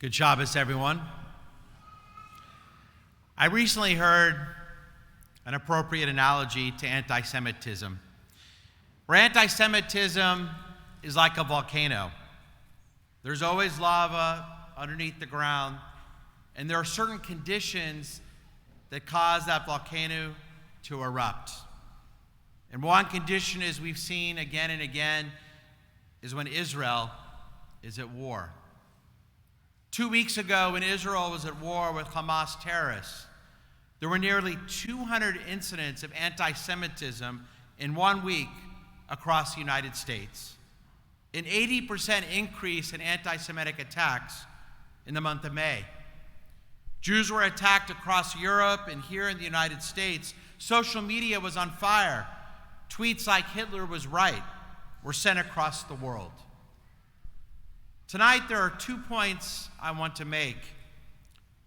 Good Shabbos, everyone. I recently heard an appropriate analogy to anti-Semitism. Where anti-Semitism is like a volcano. There's always lava underneath the ground, and there are certain conditions that cause that volcano to erupt. And one condition, as we've seen again and again, is when Israel is at war. 2 weeks ago, when Israel was at war with Hamas terrorists, there were nearly 200 incidents of anti-Semitism in 1 week across the United States. An 80% increase in anti-Semitic attacks in the month of May. Jews were attacked across Europe, and here in the United States, social media was on fire. Tweets like "Hitler was right" were sent across the world. Tonight, there are 2 points I want to make,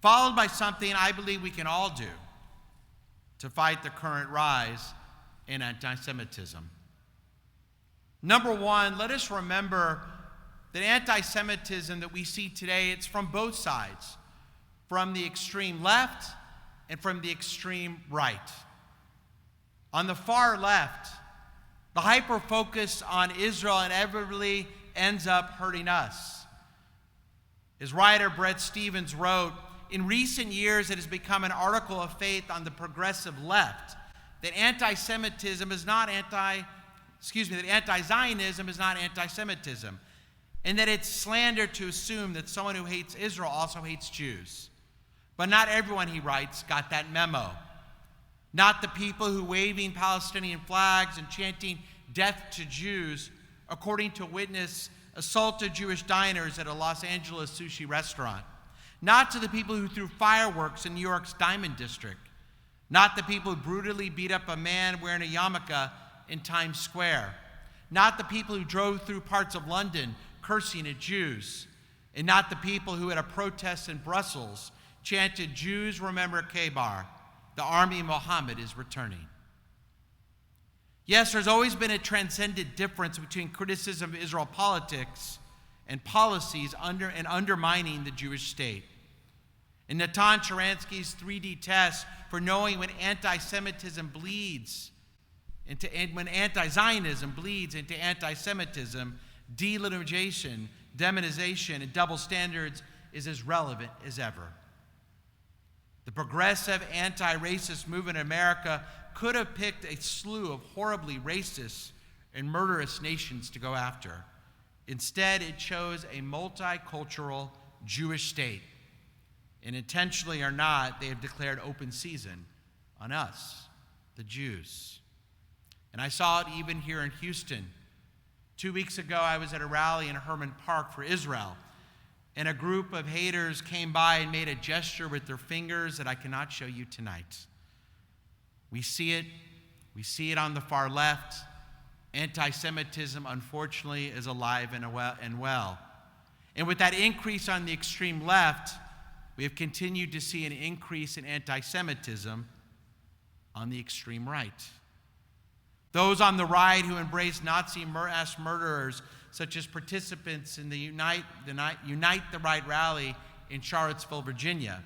followed by something I believe we can all do to fight the current rise in anti-Semitism. Number one, let us remember that anti-Semitism that we see today, it's from both sides, from the extreme left and from the extreme right. On the far left, the hyper-focus on Israel inevitably ends up hurting us. As writer Bret Stephens wrote, in recent years it has become an article of faith on the progressive left that anti-Semitism is not that anti-Zionism is not anti-Semitism, and that it's slander to assume that someone who hates Israel also hates Jews. But not everyone, he writes, got that memo. Not the people who waving Palestinian flags and chanting "death to Jews," according to a witness, assaulted Jewish diners at a Los Angeles sushi restaurant. Not to the people who threw fireworks in New York's Diamond District. Not the people who brutally beat up a man wearing a yarmulke in Times Square. Not the people who drove through parts of London cursing at Jews. And not the people who at a protest in Brussels chanted "Jews remember Khaybar, the army of Muhammad is returning." Yes, there's always been a transcendent difference between criticism of Israel politics and policies undermining the Jewish state. In Natan Sharansky's 3D test for knowing when anti-Semitism bleeds and when anti-Zionism bleeds into anti-Semitism, delegitimization, demonization, and double standards is as relevant as ever. The progressive anti-racist movement in America could have picked a slew of horribly racist and murderous nations to go after. Instead, it chose a multicultural Jewish state. And intentionally or not, they have declared open season on us, the Jews. And I saw it even here in Houston. 2 weeks ago, I was at a rally in Herman Park for Israel, and a group of haters came by and made a gesture with their fingers that I cannot show you tonight. We see it on the far left. Anti-Semitism, unfortunately, is alive and well. And with that increase on the extreme left, we have continued to see an increase in anti-Semitism on the extreme right. Those on the right who embrace Nazi mass murderers, such as participants in the Unite the Right rally in Charlottesville, Virginia,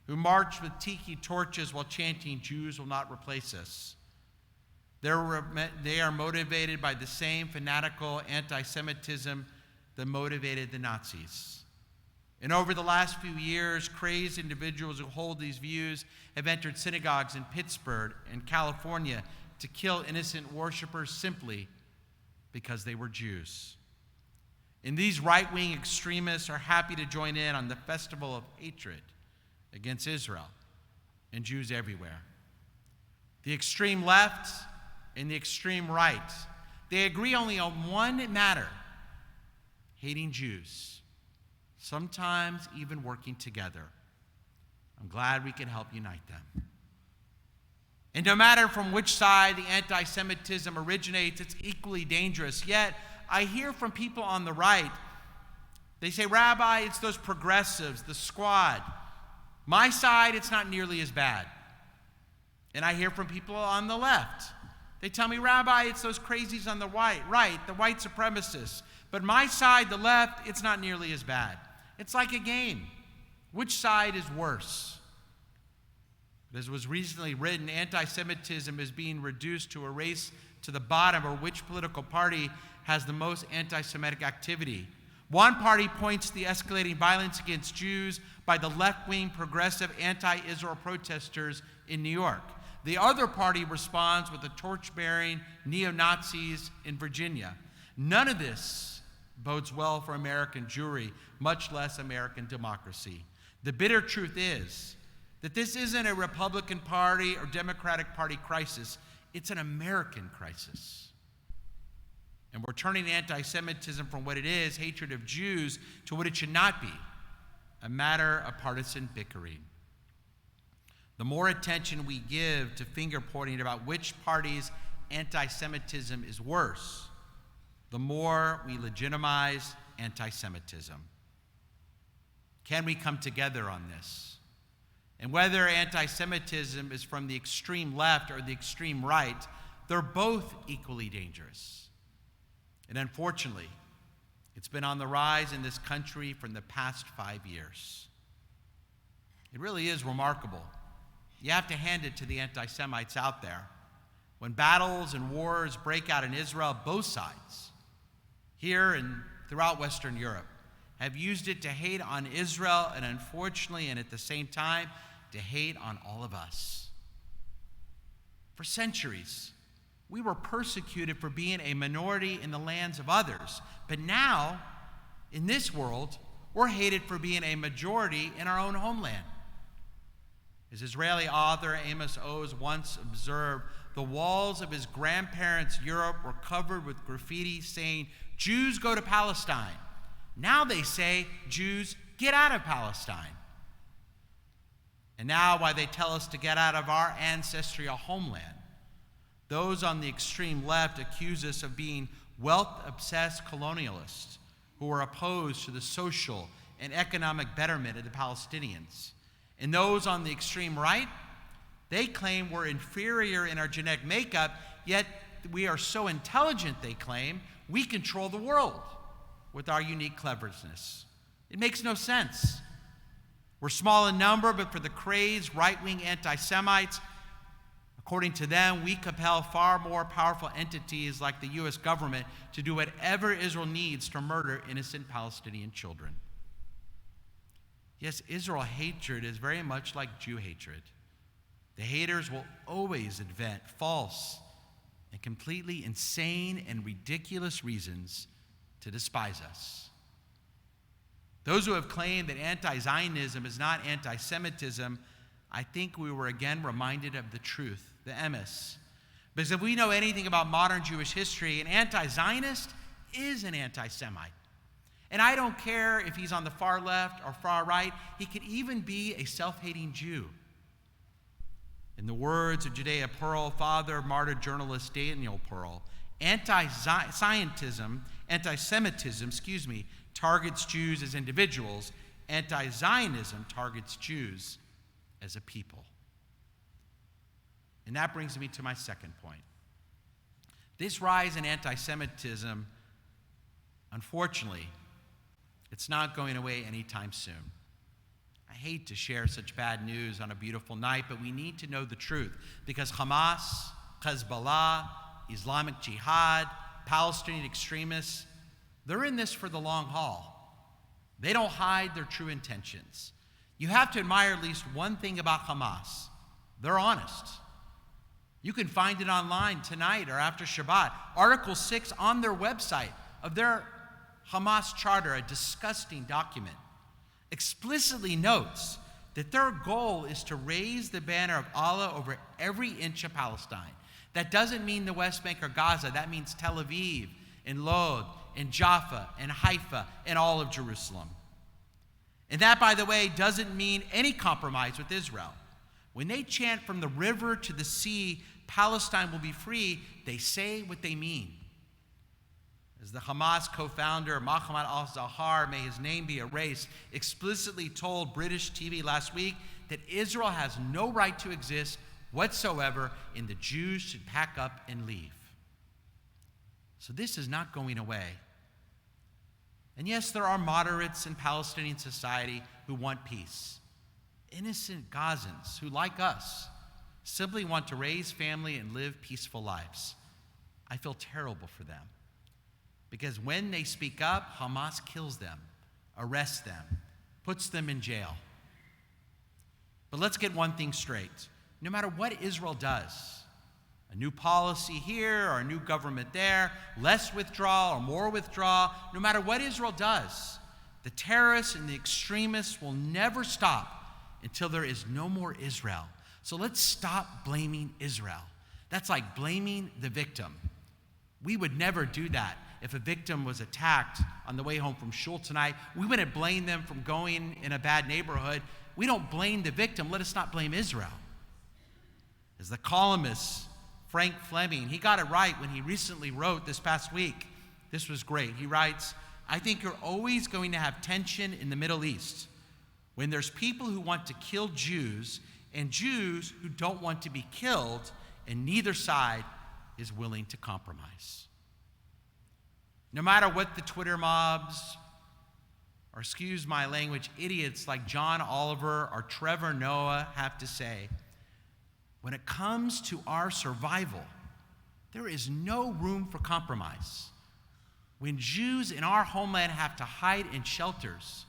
who marched with tiki torches while chanting "Jews will not replace us." They are motivated by the same fanatical anti-Semitism that motivated the Nazis. And over the last few years, crazed individuals who hold these views have entered synagogues in Pittsburgh and California to kill innocent worshipers simply because they were Jews. And these right-wing extremists are happy to join in on the festival of hatred against Israel and Jews everywhere. The extreme left and the extreme right, they agree only on one matter: hating Jews, sometimes even working together. I'm glad we can help unite them. And no matter from which side the anti-Semitism originates, it's equally dangerous. Yet, I hear from people on the right, they say, "Rabbi, it's those progressives, the squad. My side, it's not nearly as bad." And I hear from people on the left. They tell me, "Rabbi, it's those crazies on the right, the white supremacists. But my side, the left, it's not nearly as bad." It's like a game. Which side is worse? As was recently written, anti-Semitism is being reduced to a race to the bottom, or which political party has the most anti-Semitic activity. One party points to the escalating violence against Jews by the left-wing progressive anti-Israel protesters in New York. The other party responds with the torch-bearing neo-Nazis in Virginia. None of this bodes well for American Jewry, much less American democracy. The bitter truth is that this isn't a Republican Party or Democratic Party crisis. It's an American crisis. And we're turning anti-Semitism from what it is, hatred of Jews, to what it should not be, a matter of partisan bickering. The more attention we give to finger-pointing about which party's anti-Semitism is worse, the more we legitimize anti-Semitism. Can we come together on this? And whether anti-Semitism is from the extreme left or the extreme right, they're both equally dangerous. And unfortunately, it's been on the rise in this country for the past 5 years. It really is remarkable. You have to hand it to the anti-Semites out there. When battles and wars break out in Israel, both sides, here and throughout Western Europe, have used it to hate on Israel and unfortunately, and at the same time, to hate on all of us. For centuries, we were persecuted for being a minority in the lands of others. But now, in this world, we're hated for being a majority in our own homeland. As Israeli author Amos Oz once observed, the walls of his grandparents' Europe were covered with graffiti saying, "Jews go to Palestine." Now they say, "Jews get out of Palestine." And now, while they tell us to get out of our ancestral homeland, those on the extreme left accuse us of being wealth-obsessed colonialists who are opposed to the social and economic betterment of the Palestinians. And those on the extreme right, they claim we're inferior in our genetic makeup, yet we are so intelligent, they claim, we control the world with our unique cleverness. It makes no sense. We're small in number, but for the crazed right-wing anti-Semites, according to them, we compel far more powerful entities like the U.S. government to do whatever Israel needs to murder innocent Palestinian children. Yes, Israel hatred is very much like Jew hatred. The haters will always invent false and completely insane and ridiculous reasons to despise us. Those who have claimed that anti-Zionism is not anti-Semitism, I think we were again reminded of the truth, the emes. Because if we know anything about modern Jewish history, an anti-Zionist is an anti-Semite. And I don't care if he's on the far left or far right, he could even be a self-hating Jew. In the words of Judea Pearl, father of martyred journalist Daniel Pearl, anti-Semitism targets Jews as individuals. Anti-Zionism targets Jews as a people. And that brings me to my second point. This rise in anti-Semitism, unfortunately, it's not going away anytime soon. I hate to share such bad news on a beautiful night, but we need to know the truth because Hamas, Hezbollah, Islamic Jihad, Palestinian extremists, they're in this for the long haul. They don't hide their true intentions. You have to admire at least one thing about Hamas. They're honest. You can find it online tonight or after Shabbat. Article 6 on their website of their Hamas charter, a disgusting document, explicitly notes that their goal is to raise the banner of Allah over every inch of Palestine. That doesn't mean the West Bank or Gaza. That means Tel Aviv and Lod and Jaffa and Haifa and all of Jerusalem. And that, by the way, doesn't mean any compromise with Israel. When they chant from the river to the sea, Palestine will be free, they say what they mean. As the Hamas co-founder, Mohammed al-Zahar, may his name be erased, explicitly told British TV last week that Israel has no right to exist whatsoever and the Jews should pack up and leave. So this is not going away. And yes, there are moderates in Palestinian society who want peace. Innocent Gazans who, like us, simply want to raise family and live peaceful lives. I feel terrible for them. Because when they speak up, Hamas kills them, arrests them, puts them in jail. But let's get one thing straight. No matter what Israel does, a new policy here or a new government there, less withdrawal or more withdrawal, no matter what Israel does, the terrorists and the extremists will never stop until there is no more Israel. So let's stop blaming Israel. That's like blaming the victim. We would never do that. If a victim was attacked on the way home from shul tonight, we wouldn't blame them from going in a bad neighborhood. We don't blame the victim. Let us not blame Israel. As the columnist Frank Fleming, he got it right when he recently wrote this past week. This was great. He writes, I think you're always going to have tension in the Middle East when there's people who want to kill Jews and Jews who don't want to be killed, and neither side is willing to compromise. No matter what the Twitter mobs, or excuse my language, idiots like John Oliver or Trevor Noah have to say, when it comes to our survival, there is no room for compromise. When Jews in our homeland have to hide in shelters,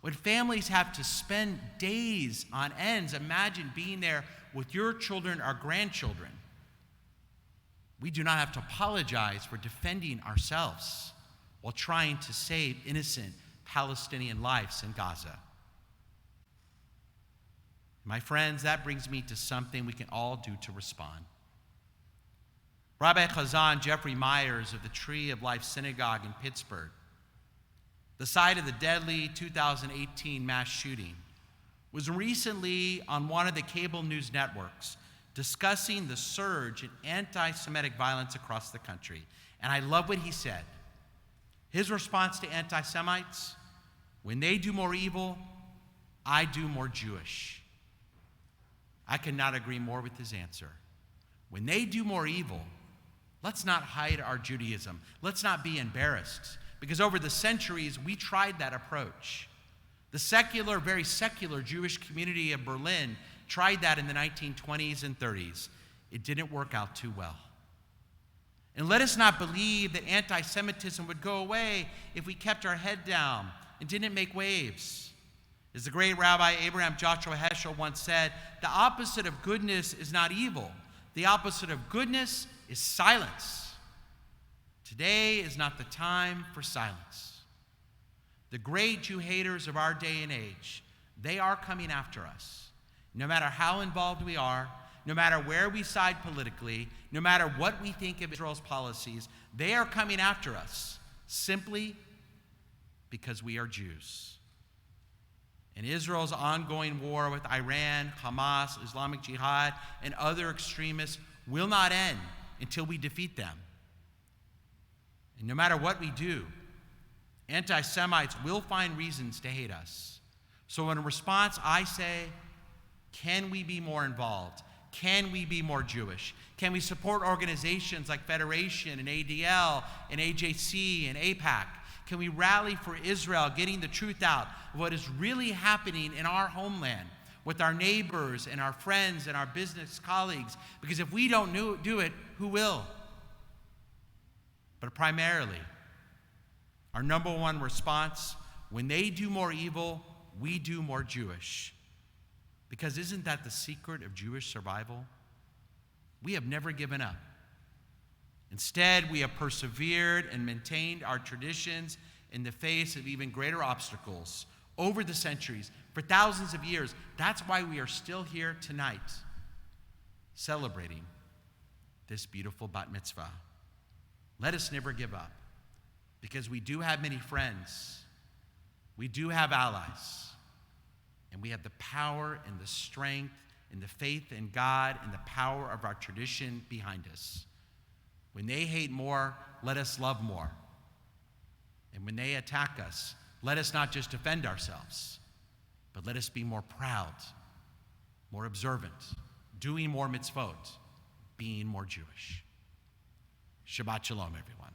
when families have to spend days on ends, imagine being there with your children or grandchildren. We do not have to apologize for defending ourselves while trying to save innocent Palestinian lives in Gaza. My friends, that brings me to something we can all do to respond. Rabbi Chazan Jeffrey Myers of the Tree of Life Synagogue in Pittsburgh, the site of the deadly 2018 mass shooting, was recently on one of the cable news networks discussing the surge in anti-Semitic violence across the country. And I love what he said. His response to anti-Semites, when they do more evil, I do more Jewish. I cannot agree more with his answer. When they do more evil, let's not hide our Judaism. Let's not be embarrassed. Because over the centuries, we tried that approach. The secular, very secular Jewish community of Berlin tried that in the 1920s and 30s. It didn't work out too well. And let us not believe that anti-Semitism would go away if we kept our head down and didn't make waves. As the great Rabbi Abraham Joshua Heschel once said, the opposite of goodness is not evil. The opposite of goodness is silence. Today is not the time for silence. The great Jew haters of our day and age, they are coming after us. No matter how involved we are, no matter where we side politically, no matter what we think of Israel's policies, they are coming after us simply because we are Jews. And Israel's ongoing war with Iran, Hamas, Islamic Jihad, and other extremists will not end until we defeat them. And no matter what we do, anti-Semites will find reasons to hate us. So in response, I say, can we be more involved? Can we be more Jewish? Can we support organizations like Federation and ADL and AJC and AIPAC? Can we rally for Israel, getting the truth out of what is really happening in our homeland with our neighbors and our friends and our business colleagues? Because if we don't do it, who will? But primarily, our number one response, when they do more evil, we do more Jewish. Because isn't that the secret of Jewish survival? We have never given up. Instead, we have persevered and maintained our traditions in the face of even greater obstacles over the centuries, for thousands of years. That's why we are still here tonight, celebrating this beautiful bat mitzvah. Let us never give up, because we do have many friends, we do have allies, and we have the power and the strength and the faith in God and the power of our tradition behind us. When they hate more, let us love more. And when they attack us, let us not just defend ourselves, but let us be more proud, more observant, doing more mitzvot, being more Jewish. Shabbat shalom, everyone.